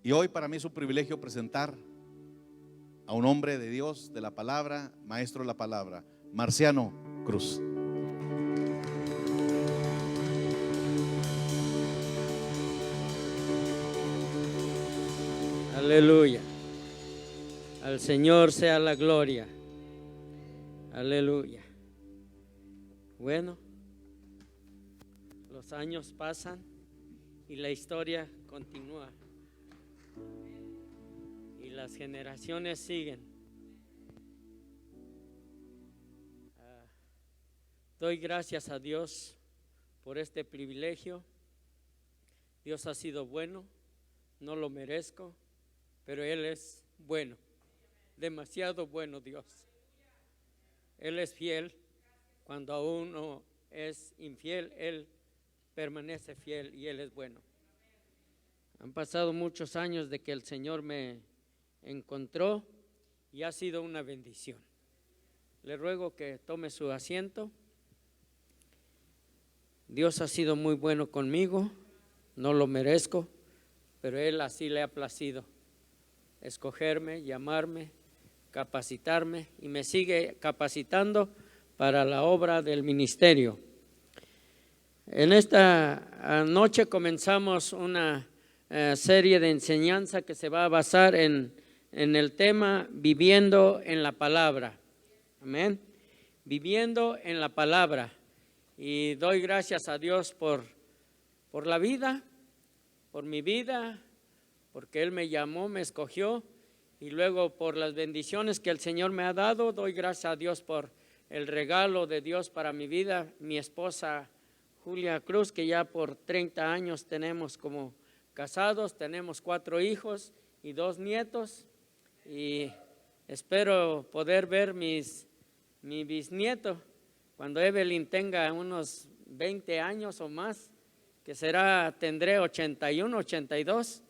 Y hoy para mí es un privilegio presentar a un hombre de Dios, de la palabra, maestro de la palabra, Marciano Cruz. Aleluya. Al Señor sea la gloria. Aleluya. Bueno, los años pasan y la historia continúa. Y las generaciones siguen. Doy gracias a Dios por este privilegio. Dios ha sido bueno, no lo merezco, pero Él es bueno, demasiado bueno Dios. Él es fiel. Cuando a uno es infiel, Él permanece fiel y Él es bueno. Han pasado muchos años de que el Señor me encontró y ha sido una bendición. Le ruego que tome su asiento. Dios ha sido muy bueno conmigo, no lo merezco, pero Él así le ha placido escogerme, llamarme, capacitarme y me sigue capacitando para la obra del ministerio. En esta noche comenzamos una serie de enseñanza que se va a basar en el tema viviendo en la palabra. Amén. Viviendo en la palabra. Y doy gracias a Dios por la vida, por mi vida, porque Él me llamó, me escogió, y luego por las bendiciones que el Señor me ha dado. Doy gracias a Dios por el regalo de Dios para mi vida, mi esposa Julia Cruz, que ya por 30 años tenemos como casados, tenemos 4 hijos y 2 nietos, y espero poder ver mi bisnieto cuando Evelyn tenga unos 20 años o más, que tendré 81, 82,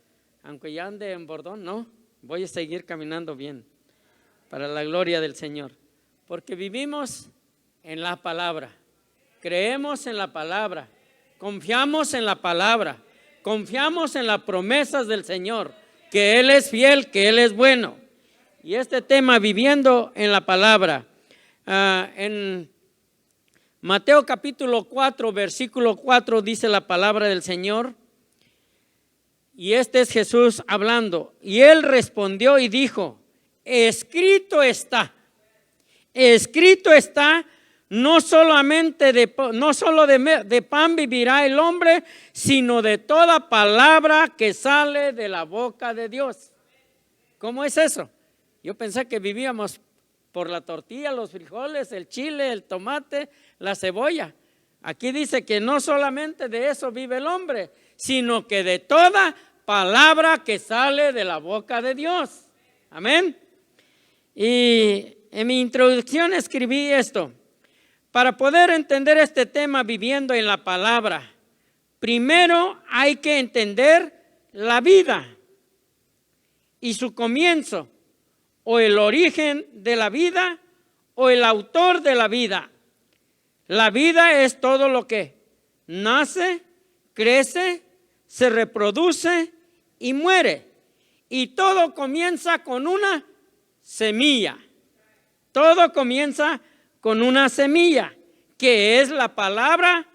aunque ya ande en bordón, no, voy a seguir caminando bien, para la gloria del Señor, porque vivimos en la palabra, creemos en la palabra, confiamos en la palabra, confiamos en las promesas del Señor, que Él es fiel, que Él es bueno. Y este tema, viviendo en la palabra, en Mateo capítulo 4, versículo 4, dice la palabra del Señor, y este es Jesús hablando, y Él respondió y dijo: escrito está, no solo de pan vivirá el hombre, sino de toda palabra que sale de la boca de Dios. ¿Cómo es eso? Yo pensé que vivíamos por la tortilla, los frijoles, el chile, el tomate, la cebolla. Aquí dice que no solamente de eso vive el hombre, sino que de toda palabra que sale de la boca de Dios. Amén. Y en mi introducción escribí esto: para poder entender este tema viviendo en la palabra, primero hay que entender la vida y su comienzo, o el origen de la vida, o el autor de la vida. La vida es todo lo que nace, crece, se reproduce y muere. Y todo comienza con una semilla. Todo comienza con una semilla, que es la palabra,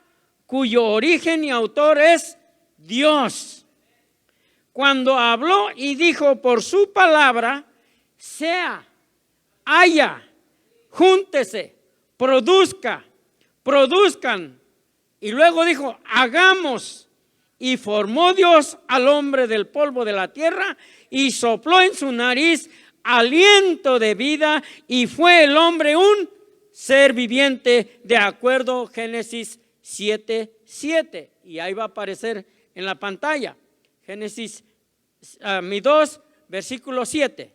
cuyo origen y autor es Dios. Cuando habló y dijo por su palabra, sea, haya, júntese, produzcan. Y luego dijo, hagamos. Y formó Dios al hombre del polvo de la tierra y sopló en su nariz aliento de vida, y fue el hombre un ser viviente, de acuerdo a Génesis 7:7. Y ahí va a aparecer en la pantalla. Génesis 2, versículo 7.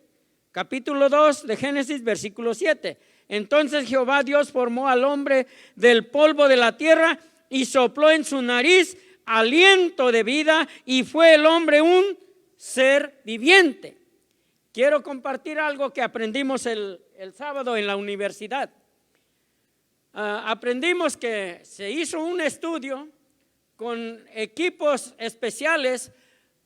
Capítulo 2 de Génesis, versículo 7. Entonces Jehová Dios formó al hombre del polvo de la tierra y sopló en su nariz aliento de vida, y fue el hombre un ser viviente. Quiero compartir algo que aprendimos el sábado en la universidad. Aprendimos que se hizo un estudio con equipos especiales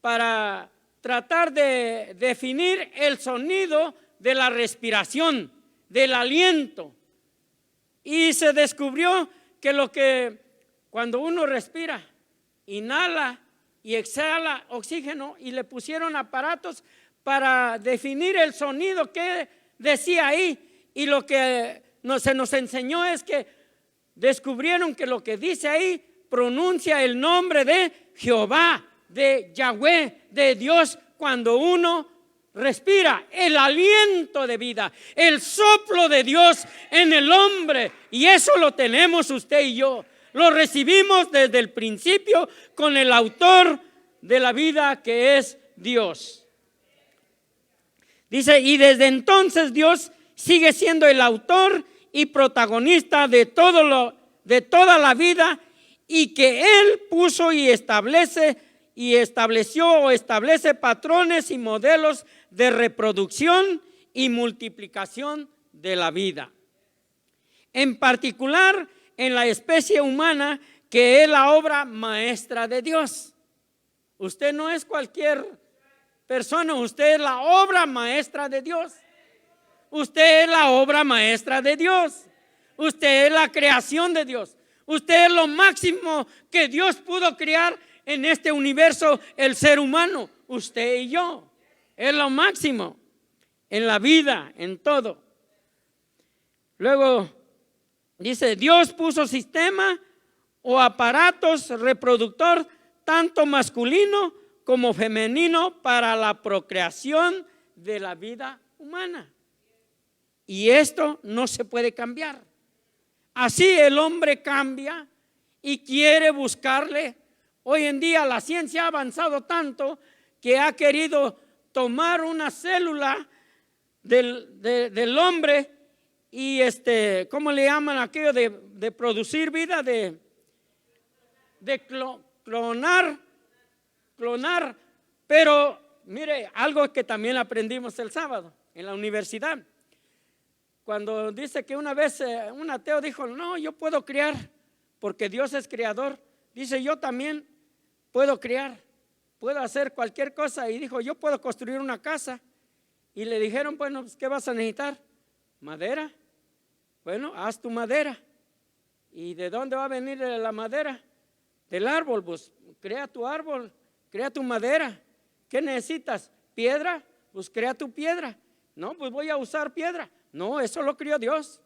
para tratar de definir el sonido de la respiración, del aliento. Y se descubrió que cuando uno respira, inhala y exhala oxígeno, y le pusieron aparatos para definir el sonido que decía ahí. Y lo que se nos enseñó es que descubrieron que lo que dice ahí pronuncia el nombre de Jehová, de Yahweh, de Dios, cuando uno respira, el aliento de vida, el soplo de Dios en el hombre. Y eso lo tenemos usted y yo. Lo recibimos desde el principio con el autor de la vida, que es Dios. Dice, y desde entonces Dios sigue siendo el autor y protagonista de toda la vida, y que Él puso y establece patrones y modelos de reproducción y multiplicación de la vida. En particular en la especie humana, que es la obra maestra de Dios. Usted no es cualquier persona, usted es la obra maestra de Dios. Usted es la obra maestra de Dios. Usted es la creación de Dios. Usted es lo máximo que Dios pudo crear en este universo, el ser humano. Usted y yo. Es lo máximo en la vida, en todo. Luego dice, Dios puso sistema o aparatos reproductor tanto masculino como femenino para la procreación de la vida humana. Y esto no se puede cambiar. Así el hombre cambia y quiere buscarle. Hoy en día la ciencia ha avanzado tanto que ha querido tomar una célula del hombre y ¿cómo le llaman aquello de producir vida? De clonar. Pero mire, algo que también aprendimos el sábado en la universidad. Cuando dice que una vez un ateo dijo, no, yo puedo crear porque Dios es creador. Dice, yo también puedo crear, puedo hacer cualquier cosa. Y dijo, yo puedo construir una casa. Y le dijeron, bueno, pues, ¿qué vas a necesitar? Madera. Bueno, haz tu madera. ¿Y de dónde va a venir la madera? Del árbol. Pues crea tu árbol, crea tu madera. ¿Qué necesitas? ¿Piedra? Pues crea tu piedra. No, pues voy a usar piedra. No, eso lo crió Dios.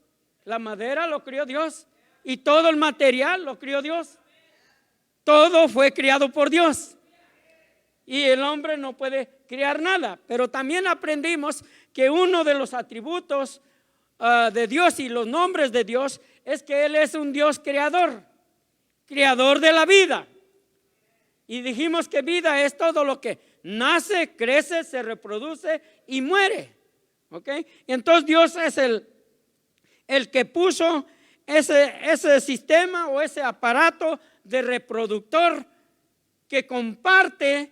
La madera lo crió Dios. Y todo el material lo crió Dios. Todo fue creado por Dios. Y el hombre no puede crear nada. Pero también aprendimos que uno de los atributos de Dios y los nombres de Dios es que Él es un Dios creador. Creador de la vida. Y dijimos que vida es todo lo que nace, crece, se reproduce y muere. ¿Okay? Entonces Dios es el que puso ese sistema o ese aparato de reproductor que comparte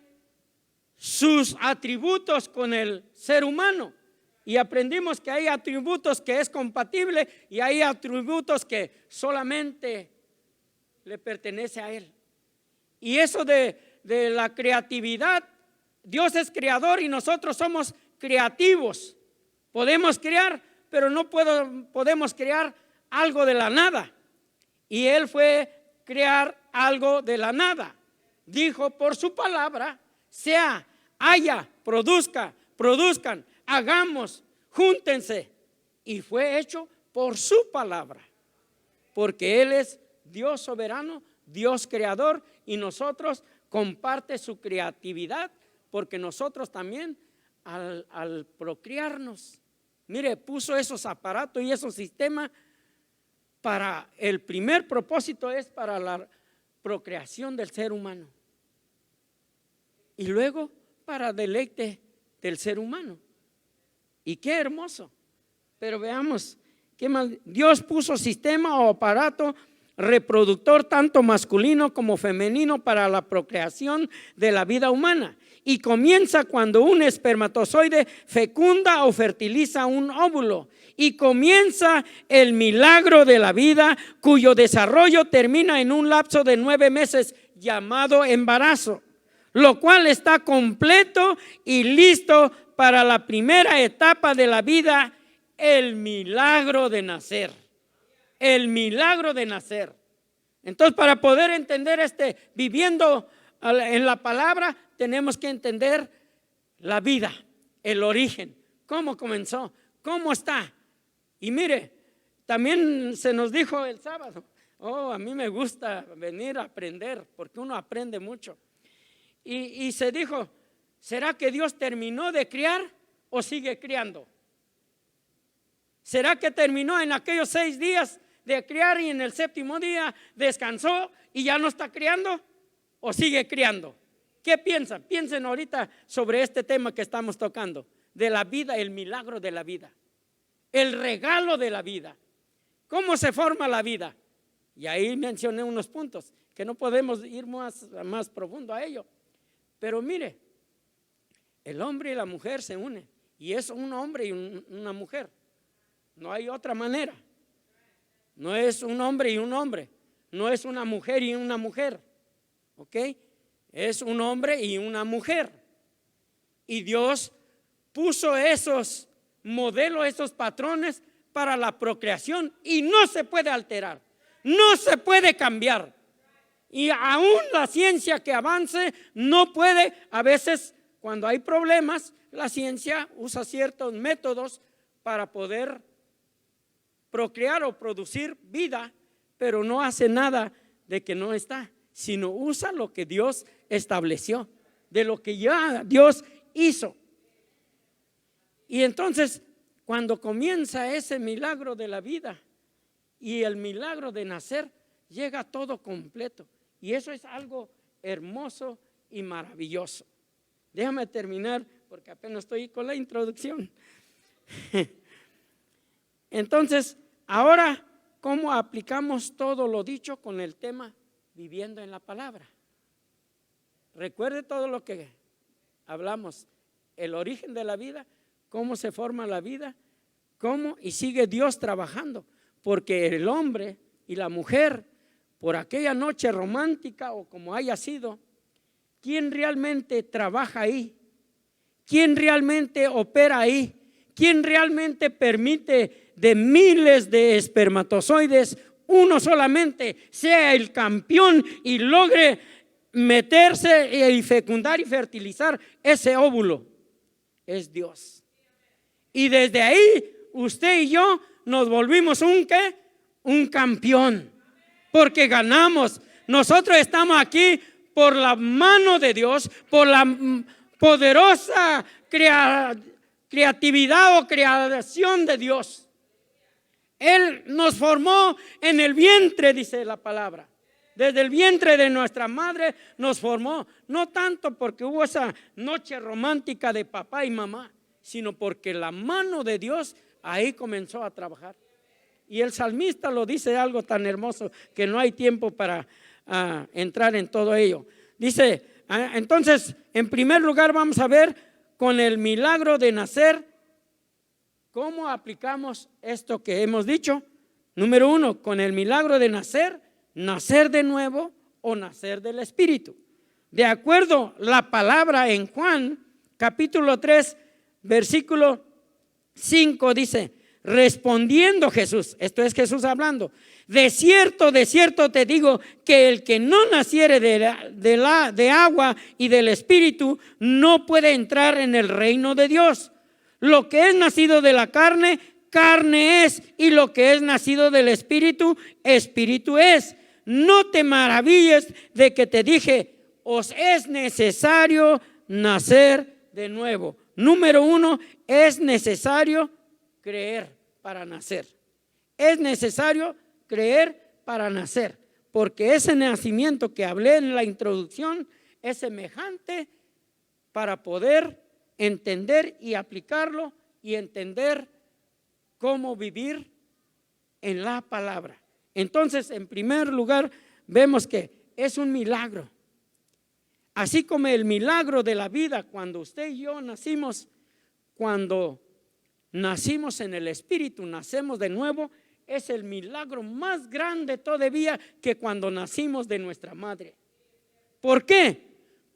sus atributos con el ser humano. Y aprendimos que hay atributos que es compatible y hay atributos que solamente le pertenece a Él. Y eso de la creatividad, Dios es creador y nosotros somos creativos. Podemos crear, pero no podemos crear algo de la nada. Y Él fue crear algo de la nada. Dijo por su palabra, sea, haya, produzcan, hagamos, júntense. Y fue hecho por su palabra. Porque Él es Dios soberano, Dios creador, y nosotros comparte su creatividad, porque nosotros también al procrearnos, mire, puso esos aparatos y esos sistemas para el primer propósito es para la procreación del ser humano y luego para deleite del ser humano. Y qué hermoso. Pero veamos qué más. Dios puso sistema o aparato reproductor tanto masculino como femenino para la procreación de la vida humana. Y comienza cuando un espermatozoide fecunda o fertiliza un óvulo. Y comienza el milagro de la vida, cuyo desarrollo termina en un lapso de 9 meses llamado embarazo. lo cual está completo y listo para la primera etapa de la vida, el milagro de nacer. El milagro de nacer. Entonces, para poder entender viviendo en la palabra, tenemos que entender la vida, el origen, cómo comenzó, cómo está. Y mire, también se nos dijo el sábado, a mí me gusta venir a aprender, porque uno aprende mucho. Y se dijo, ¿será que Dios terminó de criar o sigue criando? ¿Será que terminó en aquellos 6 días de criar y en el 7º día descansó y ya no está criando o sigue criando? ¿Qué piensan? Piensen ahorita sobre este tema que estamos tocando, de la vida, el milagro de la vida, el regalo de la vida. ¿Cómo se forma la vida? Y ahí mencioné unos puntos que no podemos ir más profundo a ello. Pero mire, el hombre y la mujer se unen y es un hombre y una mujer. No hay otra manera. No es un hombre y un hombre. No es una mujer y una mujer. ¿Ok? Es un hombre y una mujer. Y Dios puso esos modelos, esos patrones para la procreación y no se puede alterar, no se puede cambiar. Y aún la ciencia que avance no puede, a veces cuando hay problemas, la ciencia usa ciertos métodos para poder procrear o producir vida, pero no hace nada de que no está, sino usa lo que Dios estableció, de lo que ya Dios hizo. Y entonces, cuando comienza ese milagro de la vida y el milagro de nacer, llega todo completo. Y eso es algo hermoso y maravilloso. Déjame terminar porque apenas estoy con la introducción. Entonces, ahora, ¿cómo aplicamos todo lo dicho con el tema viviendo en la palabra? Recuerde todo lo que hablamos, el origen de la vida, cómo se forma la vida, cómo y sigue Dios trabajando, porque el hombre y la mujer, por aquella noche romántica o como haya sido, ¿quién realmente trabaja ahí? ¿Quién realmente opera ahí? ¿Quién realmente permite de miles de espermatozoides uno solamente sea el campeón y logre meterse y fecundar y fertilizar ese óvulo? Es Dios. Y desde ahí usted y yo nos volvimos un campeón, porque ganamos. Nosotros estamos aquí por la mano de Dios, por la poderosa creatividad o creación de Dios. Él nos formó en el vientre, dice la palabra. Desde el vientre de nuestra madre nos formó, no tanto porque hubo esa noche romántica de papá y mamá, sino porque la mano de Dios ahí comenzó a trabajar. Y el salmista lo dice algo tan hermoso que no hay tiempo para entrar en todo ello. Dice, entonces, en primer lugar vamos a ver con el milagro de nacer, ¿cómo aplicamos esto que hemos dicho? Número 1, con el milagro de nacer, nacer de nuevo o nacer del Espíritu. De acuerdo la palabra en Juan, capítulo 3, versículo 5 dice, respondiendo Jesús, esto es Jesús hablando, de cierto te digo que el que no naciere de agua y del Espíritu no puede entrar en el reino de Dios. Lo que es nacido de la carne, carne es, y lo que es nacido del Espíritu, Espíritu es. No te maravilles de que te dije, os es necesario nacer de nuevo. Número 1, es necesario creer para nacer. Es necesario creer para nacer, porque ese nacimiento que hablé en la introducción es semejante para poder entender y aplicarlo y entender cómo vivir en la palabra. Entonces, en primer lugar, vemos que es un milagro. Así como el milagro de la vida, cuando usted y yo nacimos, cuando nacimos en el Espíritu, nacemos de nuevo, es el milagro más grande todavía que cuando nacimos de nuestra madre. ¿Por qué?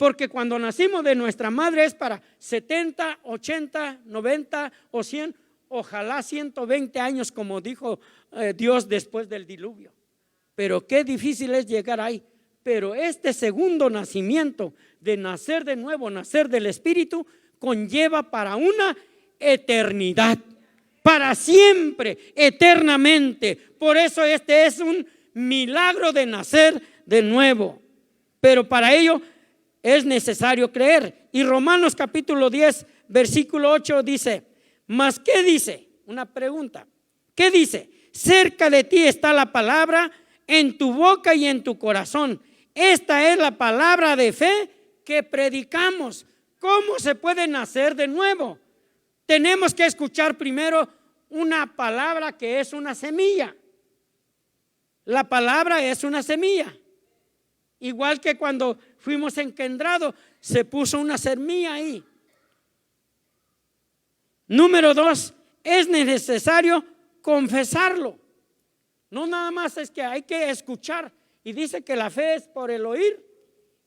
Porque cuando nacimos de nuestra madre es para 70, 80, 90 o 100, ojalá 120 años como dijo Dios después del diluvio. Pero qué difícil es llegar ahí. Pero este segundo nacimiento, de nacer de nuevo, nacer del Espíritu, conlleva para una eternidad, para siempre, eternamente. Por eso este es un milagro de nacer de nuevo. Pero para ello es necesario creer. Y Romanos capítulo 10, versículo 8 dice, ¿mas qué dice? Una pregunta. ¿Qué dice? Cerca de ti está la palabra, en tu boca y en tu corazón. Esta es la palabra de fe que predicamos. ¿Cómo se puede nacer de nuevo? Tenemos que escuchar primero una palabra que es una semilla. La palabra es una semilla. Igual que cuando fuimos engendrados, se puso una semilla ahí. Número 2, es necesario confesarlo. No nada más es que hay que escuchar. Y dice que la fe es por el oír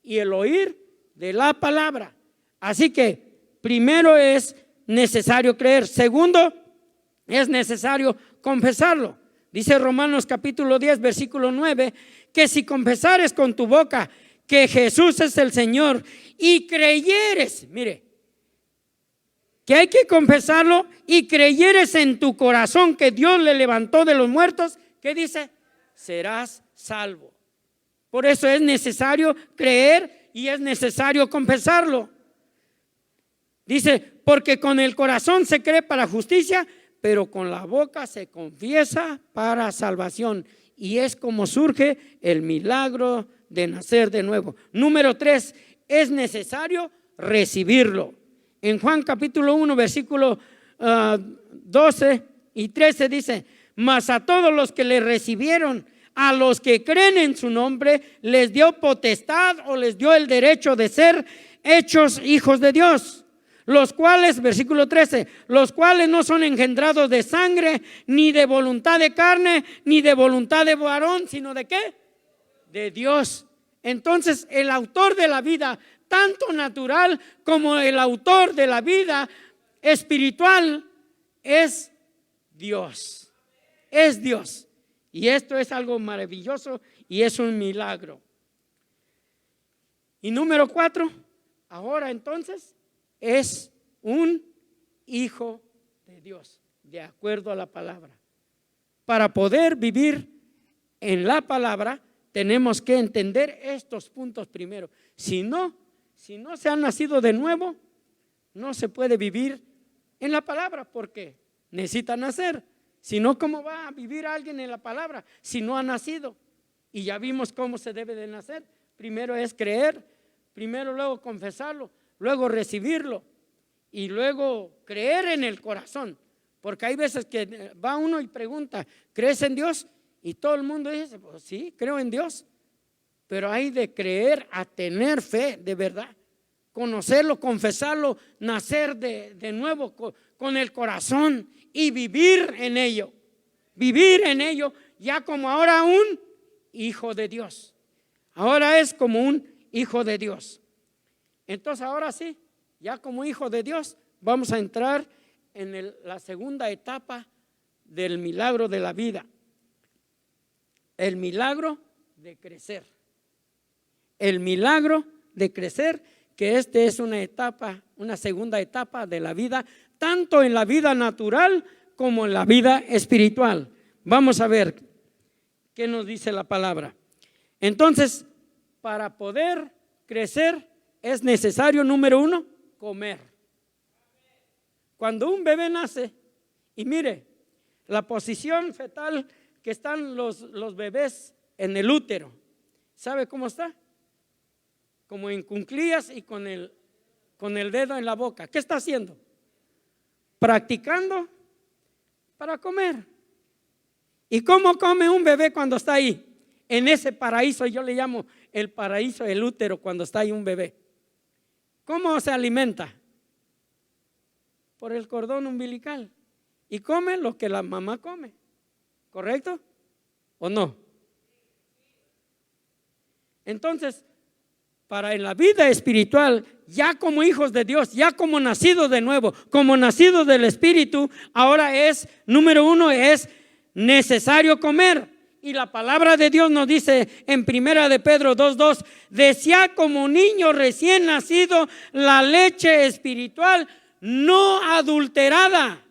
y el oír de la palabra. Así que primero es necesario creer. Segundo, es necesario confesarlo. Dice Romanos capítulo 10, versículo 9, que si confesares con tu boca que Jesús es el Señor y creyeres, mire, que hay que confesarlo y creyeres en tu corazón que Dios le levantó de los muertos, ¿qué dice? Serás salvo. Por eso es necesario creer y es necesario confesarlo. Dice, porque con el corazón se cree para justicia, pero con la boca se confiesa para salvación. Y es como surge el milagro de nacer de nuevo. Número 3, es necesario recibirlo. En Juan capítulo 1, versículo 12 y 13 dice, mas a todos los que le recibieron, a los que creen en su nombre, les dio potestad o les dio el derecho de ser hechos hijos de Dios. Los cuales, versículo 13, los cuales no son engendrados de sangre, ni de voluntad de carne, ni de voluntad de varón, sino de ¿qué? De Dios. Entonces el autor de la vida, tanto natural como el autor de la vida espiritual, es Dios. Es Dios. Y esto es algo maravilloso y es un milagro. Y número 4, ahora entonces es un hijo de Dios, de acuerdo a la palabra. Para poder vivir en la palabra, tenemos que entender estos puntos primero. Si no se ha nacido de nuevo, no se puede vivir en la palabra porque necesita nacer. Si no, ¿cómo va a vivir alguien en la palabra si no ha nacido? Y ya vimos cómo se debe de nacer. Primero es creer, primero luego confesarlo, luego recibirlo y luego creer en el corazón. Porque hay veces que va uno y pregunta, ¿crees en Dios? Y todo el mundo dice, pues sí, creo en Dios. Pero hay de creer a tener fe de verdad. Conocerlo, confesarlo, nacer de nuevo con el corazón y vivir en ello. Vivir en ello ya como ahora un hijo de Dios. Ahora es como un hijo de Dios. Entonces ahora sí, ya como hijo de Dios, vamos a entrar en la segunda etapa del milagro de la vida. El milagro de crecer. El milagro de crecer, que es una etapa, una segunda etapa de la vida, tanto en la vida natural como en la vida espiritual. Vamos a ver qué nos dice la palabra. Entonces, para poder crecer es necesario, número 1, comer. Cuando un bebé nace, y mire, la posición fetal que están los bebés en el útero, ¿sabe cómo está? Como en cuclillas y con el dedo en la boca. ¿Qué está haciendo? Practicando para comer. ¿Y cómo come un bebé cuando está ahí? En ese paraíso, yo le llamo el paraíso del útero cuando está ahí un bebé. ¿Cómo se alimenta? Por el cordón umbilical. Y come lo que la mamá come. ¿Correcto? ¿O no? Entonces, para en la vida espiritual, ya como hijos de Dios, ya como nacidos de nuevo, como nacidos del Espíritu, ahora es, número uno, es necesario comer. Y la palabra de Dios nos dice en primera de Pedro 2:2, desead como niño recién nacido la leche espiritual no adulterada.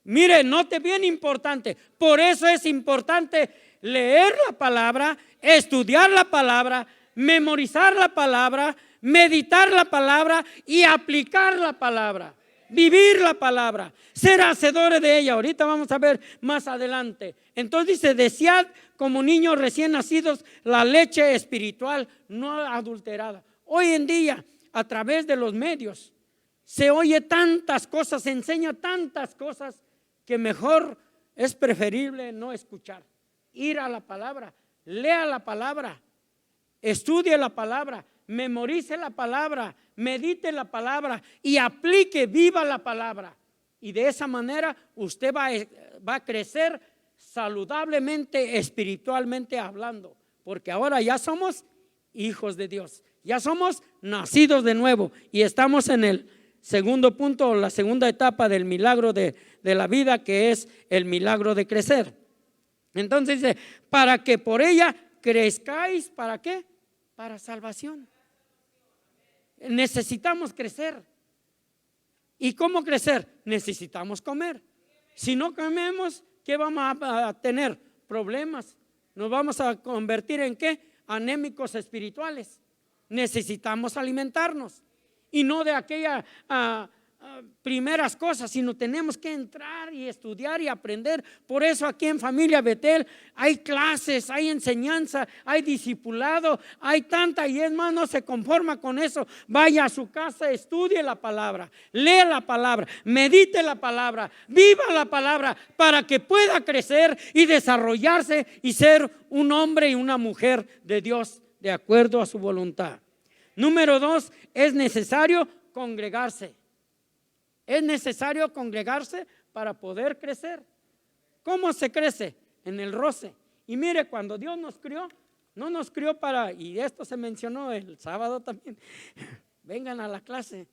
Mire, note bien importante, por eso es importante leer la palabra, estudiar la palabra, memorizar la palabra, meditar la palabra y aplicar la palabra, vivir la palabra, ser hacedores de ella. Ahorita vamos a ver más adelante. Entonces dice, desead como niños recién nacidos la leche espiritual no adulterada. Hoy en día, a través de los medios, se oye tantas cosas, se enseña tantas cosas que mejor es preferible no escuchar. Ir a la palabra, lea la palabra, estudie la palabra, memorice la palabra, medite la palabra y aplique, viva la palabra. Y de esa manera usted va a crecer saludablemente, espiritualmente hablando, porque ahora ya somos hijos de Dios, ya somos nacidos de nuevo y estamos en el segundo punto, la segunda etapa del milagro de la vida, que es el milagro de crecer. Entonces dice, para que por ella crezcáis, ¿para qué? Para salvación. Necesitamos crecer. ¿Y cómo crecer? Necesitamos comer. Si no comemos, ¿qué vamos a tener? Problemas. Nos vamos a convertir en ¿qué? Anémicos espirituales. Necesitamos alimentarnos. Y no de aquellas primeras cosas, sino tenemos que entrar y estudiar y aprender. Por eso aquí en Familia Betel hay clases, hay enseñanza, hay discipulado, hay tanta, y es más, no se conforma con eso. Vaya a su casa, estudie la palabra, lea la palabra, medite la palabra, viva la palabra, para que pueda crecer y desarrollarse y ser un hombre y una mujer de Dios de acuerdo a su voluntad. Número 2, es necesario congregarse. Es necesario congregarse para poder crecer. ¿Cómo se crece? En el roce. Y mire, cuando Dios nos crió, no nos crió para, y esto se mencionó el sábado también, vengan a la clase.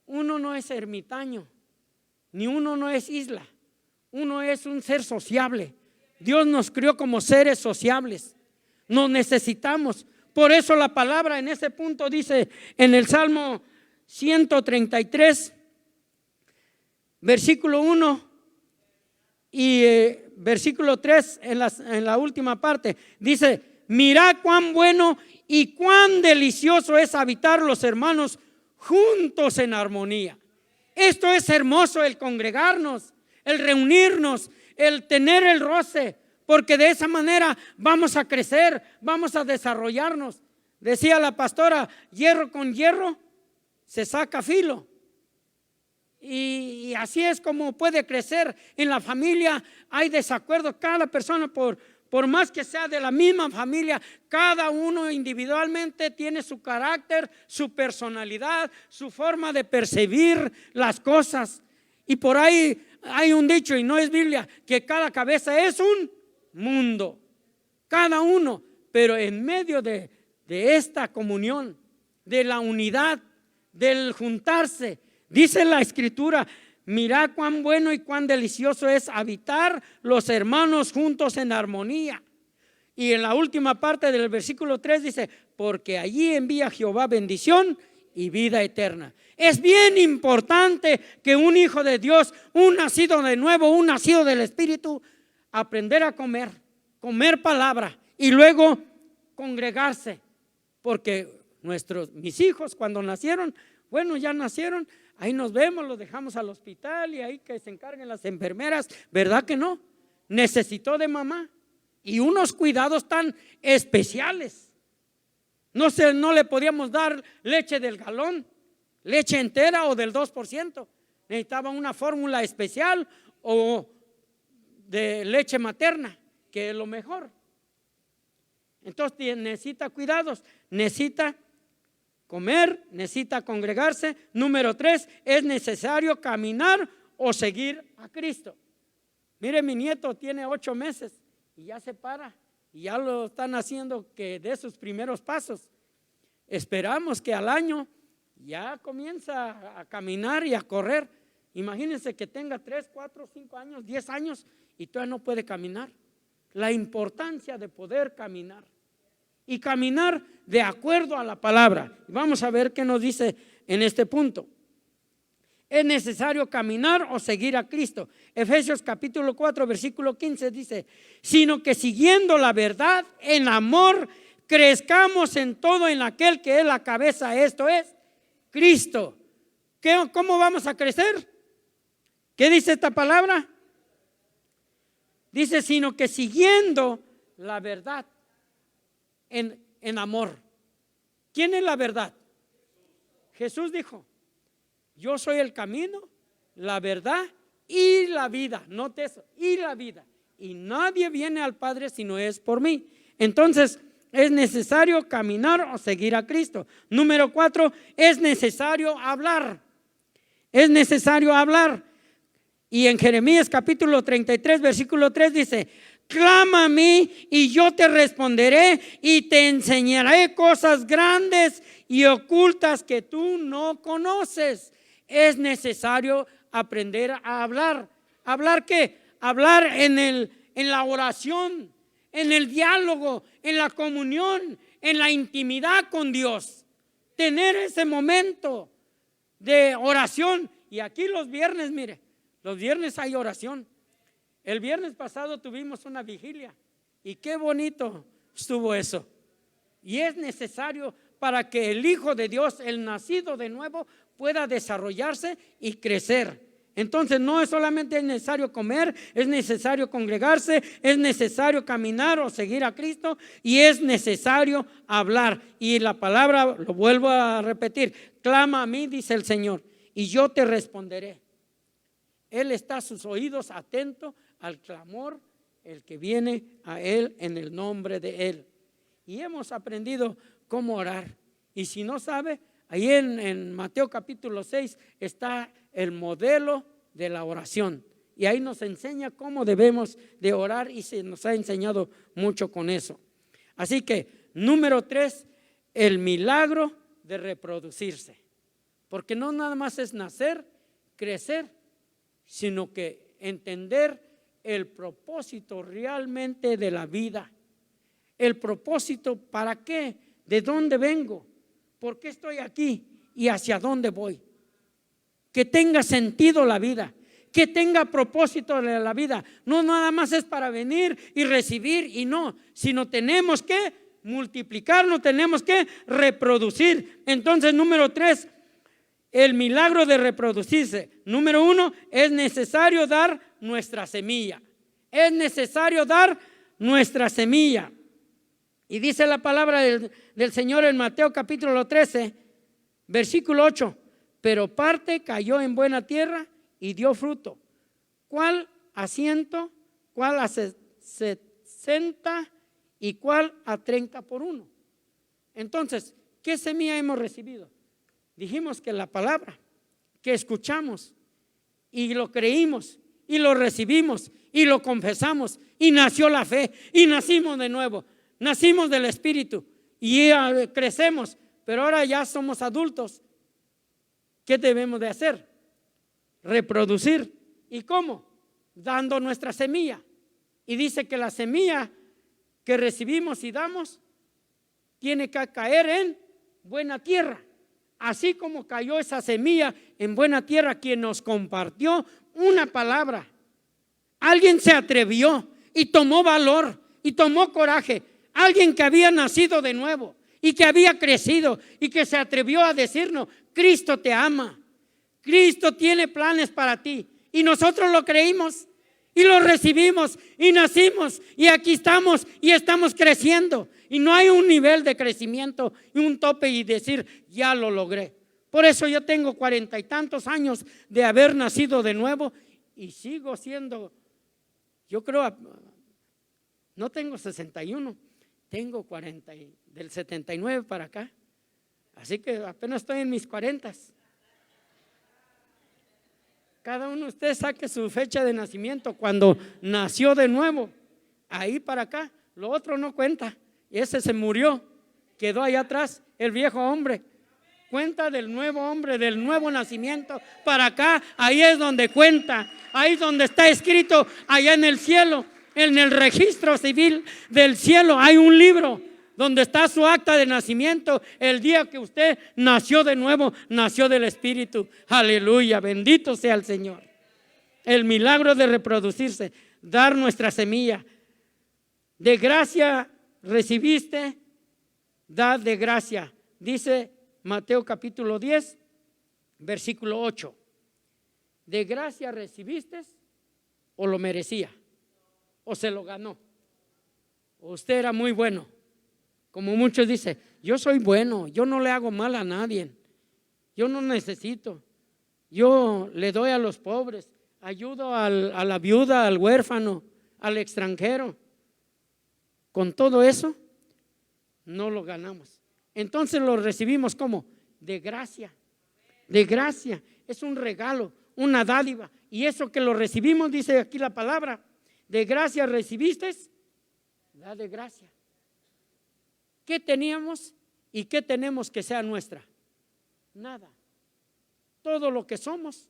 Uno no es ermitaño, ni uno no es isla, uno es un ser sociable. Dios nos crió como seres sociables. Nos necesitamos. Por eso la palabra en ese punto dice en el Salmo 133, versículo 1 y versículo 3 en la última parte, dice, mirad cuán bueno y cuán delicioso es habitar los hermanos juntos en armonía. Esto es hermoso, el congregarnos, el reunirnos, el tener el roce, porque de esa manera vamos a crecer, vamos a desarrollarnos. Decía la pastora, hierro con hierro se saca filo. Y así es como puede crecer. En la familia hay desacuerdos. Cada persona, por más que sea de la misma familia, cada uno individualmente tiene su carácter, su personalidad, su forma de percibir las cosas. Y por ahí hay un dicho, y no es Biblia, que cada cabeza es un mundo, cada uno. Pero en medio de esta comunión, de la unidad, del juntarse, dice la Escritura, mirad cuán bueno y cuán delicioso es habitar los hermanos juntos en armonía. Y en la última parte del versículo 3 dice, porque allí envía Jehová bendición y vida eterna. Es bien importante que un hijo de Dios, un nacido de nuevo, un nacido del Espíritu, aprender a comer palabra y luego congregarse, porque mis hijos cuando nacieron, bueno, ya nacieron, ahí nos vemos, los dejamos al hospital y ahí que se encarguen las enfermeras, ¿verdad que no? Necesitó de mamá y unos cuidados tan especiales. No le podíamos dar leche del galón, leche entera o del 2%. Necesitaba una fórmula especial o de leche materna, que es lo mejor. Entonces necesita cuidados, necesita comer, necesita congregarse. Número 3, es necesario caminar o seguir a Cristo. Mire, mi nieto tiene 8 meses y ya se para y ya lo están haciendo que de sus primeros pasos. Esperamos que al año ya comienza a caminar y a correr. Imagínense que tenga 3, 4, 5 años, 10 años y todavía no puede caminar. La importancia de poder caminar y caminar de acuerdo a la palabra. Vamos a ver qué nos dice en este punto. ¿Es necesario caminar o seguir a Cristo? Efesios capítulo 4 versículo 15 dice: sino que siguiendo la verdad en amor, crezcamos en todo en aquel que es la cabeza, esto es Cristo. ¿Cómo vamos a crecer? ¿Qué dice esta palabra? Dice, sino que siguiendo la verdad en amor. ¿Quién es la verdad? Jesús dijo: yo soy el camino, la verdad y la vida. Note eso, y la vida. Y nadie viene al Padre si no es por mí. Entonces, es necesario caminar o seguir a Cristo. Número 4, es necesario hablar. Es necesario hablar. Y en Jeremías capítulo 33, versículo 3 dice: clama a mí y yo te responderé y te enseñaré cosas grandes y ocultas que tú no conoces. Es necesario aprender a hablar. ¿Hablar qué? Hablar en la oración, en el diálogo, en la comunión, en la intimidad con Dios. Tener ese momento de oración. Y aquí los viernes, mire, los viernes hay oración. El viernes pasado tuvimos una vigilia y qué bonito estuvo eso. Y es necesario para que el Hijo de Dios, el nacido de nuevo, pueda desarrollarse y crecer. Entonces no es solamente necesario comer, es necesario congregarse, es necesario caminar o seguir a Cristo y es necesario hablar. Y la palabra, lo vuelvo a repetir: clama a mí, dice el Señor, y yo te responderé. Él está a sus oídos atento al clamor, el que viene a Él en el nombre de Él. Y hemos aprendido cómo orar. Y si no sabe, ahí en Mateo capítulo 6 está el modelo de la oración. Y ahí nos enseña cómo debemos de orar y se nos ha enseñado mucho con eso. Así que, número 3, el milagro de reproducirse. Porque no nada más es nacer, crecer, sino que entender el propósito realmente de la vida. El propósito, ¿para qué? ¿De dónde vengo? ¿Por qué estoy aquí? ¿Y hacia dónde voy? Que tenga sentido la vida, que tenga propósito de la vida. No nada más es para venir y recibir y no, sino tenemos que multiplicarnos, tenemos que reproducir. Entonces, número 3, el milagro de reproducirse. Número 1, es necesario dar nuestra semilla. Es necesario dar nuestra semilla. Y dice la palabra del Señor en Mateo capítulo 13, versículo 8: pero parte cayó en buena tierra y dio fruto. ¿Cuál a 100, cuál a 60 y cuál a 30 por 1? Entonces, ¿qué semilla hemos recibido? Dijimos que la palabra que escuchamos y lo creímos y lo recibimos y lo confesamos y nació la fe y nacimos de nuevo, nacimos del Espíritu y crecemos, pero ahora ya somos adultos. ¿Qué debemos de hacer? Reproducir. ¿Y cómo? Dando nuestra semilla. Y dice que la semilla que recibimos y damos tiene que caer en buena tierra. Así como cayó esa semilla en buena tierra, quien nos compartió una palabra. Alguien se atrevió y tomó valor y tomó coraje. Alguien que había nacido de nuevo y que había crecido y que se atrevió a decirnos: Cristo te ama, Cristo tiene planes para ti. Y nosotros lo creímos y lo recibimos y nacimos y aquí estamos y estamos creciendo. Y no hay un nivel de crecimiento y un tope y decir: ya lo logré. Por eso yo tengo 40 y tantos años de haber nacido de nuevo y sigo siendo, yo creo, no tengo 61, tengo 40, del 79 para acá. Así que apenas estoy en mis 40. Cada uno de ustedes saque su fecha de nacimiento cuando nació de nuevo. Ahí para acá, Lo otro no cuenta. Ese se murió, quedó allá atrás, el viejo hombre. Cuenta del nuevo hombre, del nuevo nacimiento. Para acá, ahí es donde cuenta. Ahí es donde está escrito, allá en el cielo, en el registro civil del cielo, hay un libro donde está su acta de nacimiento. El día que usted nació de nuevo, nació del Espíritu. Aleluya, bendito sea el Señor. El milagro de reproducirse, dar nuestra semilla. De gracia recibiste, dad de gracia. Dice Mateo capítulo 10, versículo 8. ¿De gracia recibiste o lo merecía? ¿O se lo ganó? ¿O usted era muy bueno? Como muchos dicen, yo soy bueno, yo no le hago mal a nadie, yo no necesito, yo le doy a los pobres, ayudo a la viuda, al huérfano, al extranjero. Con todo eso, no lo ganamos. Entonces lo recibimos como de gracia. De gracia, es un regalo, una dádiva. Y eso que lo recibimos, dice aquí la palabra, de gracia recibiste, da de gracia. ¿Qué teníamos y qué tenemos que sea nuestra? Nada. Todo lo que somos,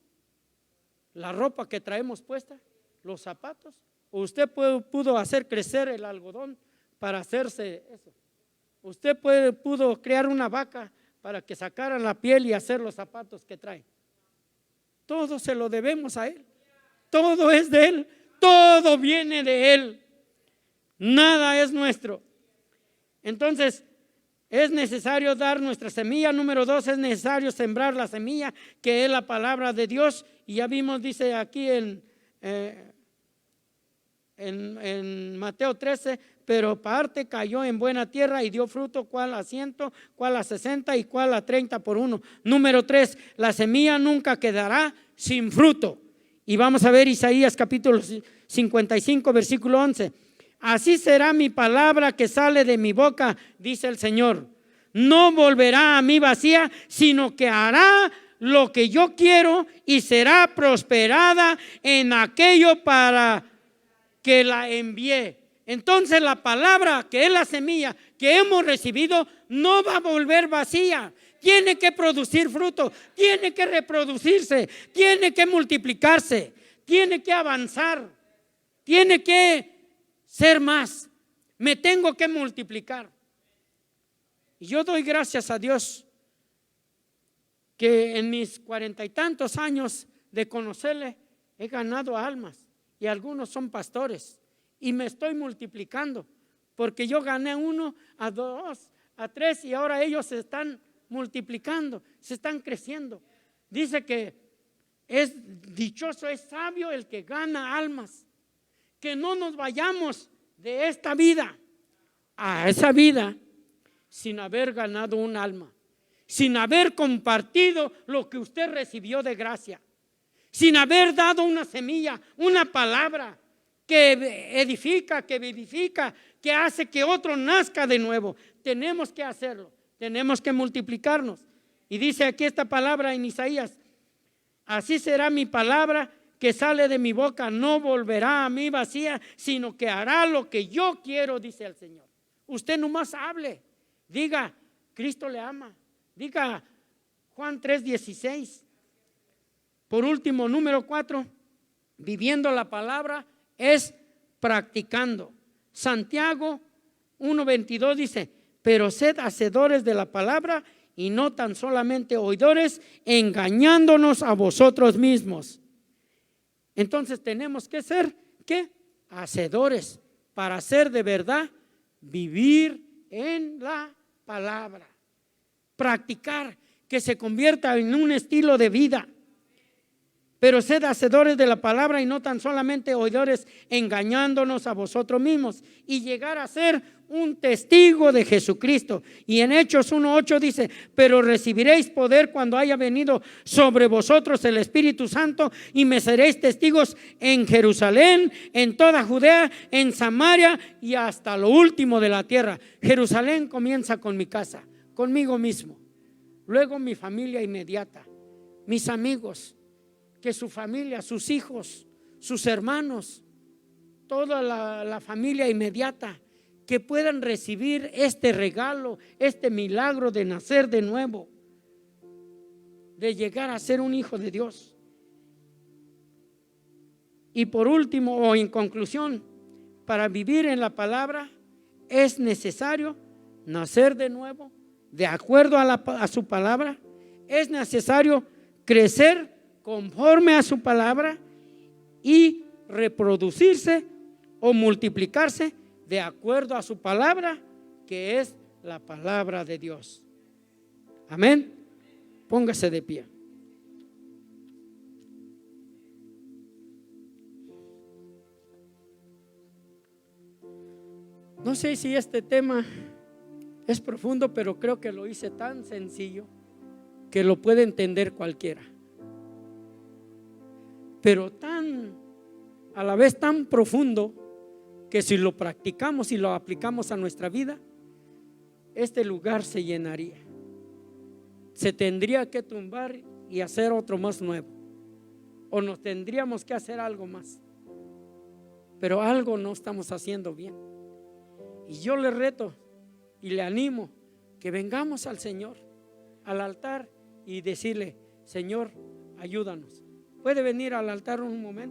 la ropa que traemos puesta, los zapatos. Usted pudo hacer crecer el algodón para hacerse eso. Usted pudo crear una vaca para que sacaran la piel y hacer los zapatos que trae. Todo se lo debemos a Él. Todo es de Él. Todo viene de Él. Nada es nuestro. Entonces, es necesario dar nuestra semilla. Número 2, es necesario sembrar la semilla, que es la palabra de Dios. Y ya vimos, dice aquí en Mateo 13, pero parte cayó en buena tierra y dio fruto, cual a 100, cual a 60 y cual a 30 por uno. Número 3, la semilla nunca quedará sin fruto. Y vamos a ver Isaías capítulo 55, versículo 11. Así será mi palabra que sale de mi boca, dice el Señor. No volverá a mí vacía, sino que hará lo que yo quiero y será prosperada en aquello para que la envié. Entonces la palabra, que es la semilla que hemos recibido, no va a volver vacía. Tiene que producir fruto, tiene que reproducirse, tiene que multiplicarse, tiene que avanzar, tiene que ser más. Me tengo que multiplicar. Y yo doy gracias a Dios que en mis 40 y tantos años de conocerle he ganado almas y algunos son pastores y me estoy multiplicando porque yo gané 1, a 2, a 3 y ahora ellos se están multiplicando, se están creciendo. Dice que es dichoso, es sabio el que gana almas. Que no nos vayamos de esta vida a esa vida sin haber ganado un alma, sin haber compartido lo que usted recibió de gracia, sin haber dado una semilla, una palabra que edifica, que vivifica, que hace que otro nazca de nuevo. Tenemos que hacerlo, tenemos que multiplicarnos. Y dice aquí esta palabra en Isaías: así será mi palabra que sale de mi boca, no volverá a mí vacía, sino que hará lo que yo quiero, dice el Señor. Usted nomás hable, diga, Cristo le ama, diga Juan 3:16. Por último, número 4, viviendo la palabra es practicando. Santiago 1:22 dice: pero sed hacedores de la palabra y no tan solamente oidores, engañándonos a vosotros mismos. Entonces tenemos que ser, ¿qué? Hacedores, para hacer de verdad, vivir en la palabra. Practicar, que se convierta en un estilo de vida. Pero sed hacedores de la palabra y no tan solamente oidores, engañándonos a vosotros mismos, y llegar a ser un testigo de Jesucristo. Y en Hechos 1:8 dice: pero recibiréis poder cuando haya venido sobre vosotros el Espíritu Santo, y me seréis testigos en Jerusalén, en toda Judea, en Samaria y hasta lo último de la tierra. Jerusalén comienza con mi casa, conmigo mismo, luego mi familia inmediata, mis amigos, que su familia, sus hijos, sus hermanos, toda la familia inmediata, que puedan recibir este regalo, este milagro de nacer de nuevo, de llegar a ser un hijo de Dios. Y por último, o en conclusión, para vivir en la palabra es necesario nacer de nuevo, de acuerdo a su palabra. Es necesario crecer conforme a su palabra y reproducirse o multiplicarse de acuerdo a su palabra, que es la palabra de Dios. Amén. Póngase de pie. No sé si este tema es profundo, pero creo que lo hice tan sencillo que lo puede entender cualquiera. Pero a la vez tan profundo que si lo practicamos y lo aplicamos a nuestra vida, este lugar se llenaría. Se tendría que tumbar y hacer otro más nuevo, o nos tendríamos que hacer algo más, pero algo no estamos haciendo bien. Y yo le reto y le animo que vengamos al Señor, al altar, y decirle: Señor, ayúdanos. Puede venir al altar un momento.